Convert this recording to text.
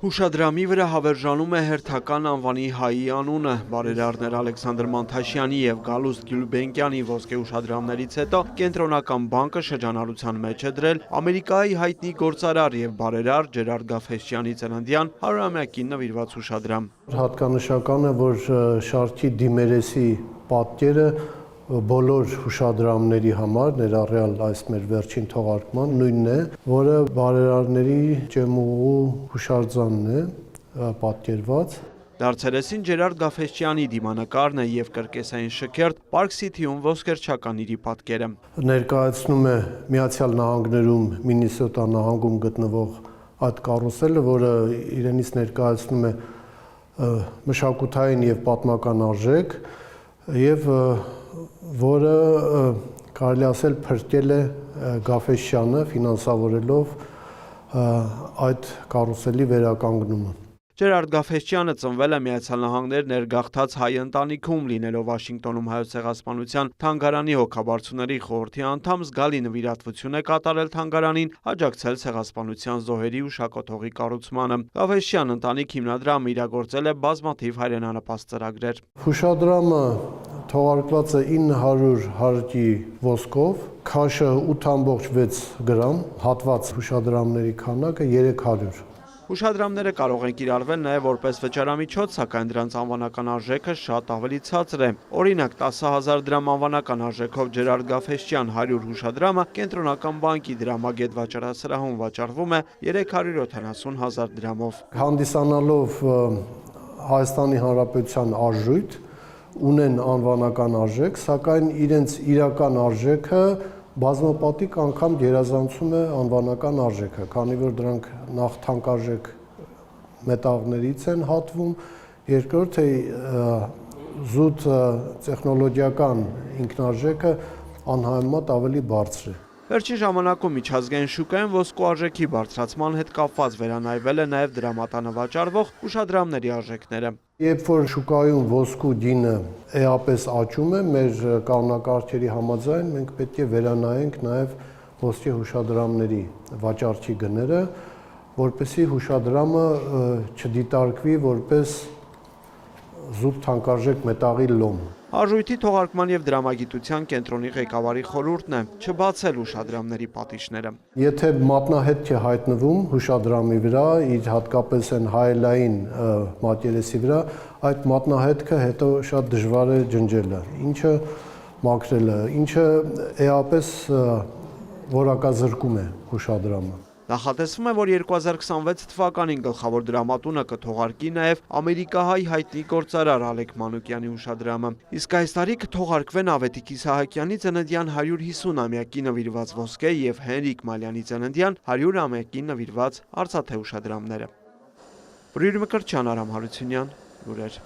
Հուշադրամի վրա հավերժանում է հերթական անվանի հայի անունը։ Բարերարներ Ալեքսանդր Մանթաշյանի և Գալուստ Գյուլբենկյանի ոսկե հուշադրամներից հետո Կենտրոնական բանկը շրջանառության մեջ է դրել Ամերիկայի հայտնի գործարար և բարերար Ջերարդ Գաֆէսճյանի ծննդյան 100-ամյակին նվիրված հուշադրամ։ Հատկանշական է, որ շարքի դիմերեսի պատկերը բոլոր հուշադրամների համար, ներառյալ այս մեր վերջին թողարկման, նույնն է, որը բարերարների ճեմուղու հուշարձանն է պատկերված։ Դարձերեսին Ջերարդ Գաֆէսճյանի դիմանկարն է և կրկեսային շքերթ Park City-ում ոսկերչական իրի պատկերը։ Ներկայացնում է Միացյալ Նահանգներում Մինիսոտա նահանգում գտնվող այդ կարուսելը, որը իրենից ներկայացնում է մշակութային և պատմական արժեք և որը կարելի ասել փրկել է Գաֆէսճյանը ֆինանսավորելով այդ կարուսելի վերականգնումը։ Ջերարդ Գաֆէսճյանը ծնվել է Միացյալ Նահանգներ ներգաղթած հայ ընտանիքում, լինելով Վաշինգտոնում Հայոց ցեղասպանության թանգարանի հոգաբարձուների խորհրդի անդամ, զգալի նվիրատվություն է կատարել թանգարանին, աջակցել ցեղասպանության զոհերի ու շակոթողի կառուցմանը։ Գաֆէսճյան ընտանիք հիմնադրամը իրագործել է բազմաթիվ հայրենանպաստ ծրագրեր։ Հուշադրամը թողարկված է 900 հարկի ոսկով, քաշը 8.6 գրամ, հատված հուշադրամների քանակը 300։ Հուշադրամները կարող են կիրառվել նաև որպես վճարամիջոց, սակայն դրանց անվանական արժեքը շատ ավելի ցածր է։ Օրինակ 10,000 դրամ անվանական արժեքով Ջերարդ Գաֆէսճյան 100 հուշադրամը Կենտրոնական բանկի դրամագետ վաճառասրահում վաճառվում է 370,000 դրամով։ Հանդիսանալով Հայաստանի Հանրապետության արժույթ, ունեն անվանական արժեք, սակայն իրենց իրական արժեքը բազմապատիկ անգամ գերազանցում է անվանական արժեքը, քանի որ դրանք նախ թանկարժեք մետաղներից են հատվում, երկրորդ զուտ տեխնոլոգիական ինքնարժեքը անհամեմատ ավելի բարձր է։ Վերջին ժամանակում միջազգային շուկայում ոսկու արժեքի բարձրացման հետ կապված վերանայվել է նաև դրամատանը վաճառվող հուշադրամների արժեքները։ Երբ որ շուկայում ոսկու գինը էապես աճում է, մեր կանոնակարգերի համաձայն մենք պետք է վերանայենք նաև ոսկե հուշադրամների վաճառքի գները, որպեսզի հուշադրամը չդիտարկվի որպես զուտ թանկարժեք մետաղի լոմ։ Արժույթի թողարկման և դրամագիտության կենտրոնի ղեկավարի խորհուրդն է չբացել հուշադրամների պատիժները։ Եթե մատնահետք է հայտնվում հուշադրամի վրա, իր հատկապես այն հայելային մակերեսի վրա, այդ մատնահետքը հետո շատ դժվար է ջնջելը, ինչը մաքրելը, ինչը էապես որակազրկում է հուշադրամը։ Նախատեսվում է, որ 2026 թվականին գլխավոր դրամատունը կթողարկի նաև ամերիկահայ հայտնի գործարար Ալեք Մանուկյանի հուշադրամը։ Իսկ այս տարի կթողարկվեն Ավետիք Իսահակյանի ծննդյան 150-ամյակի նվիրված ոսկե և Հենրիկ Մալյանի ծննդյան 100-ամյակին նվիրված արծաթե հուշադրամները։ Բրիր Մկրտչյան, Արամ Հարությունյան, լուրեր։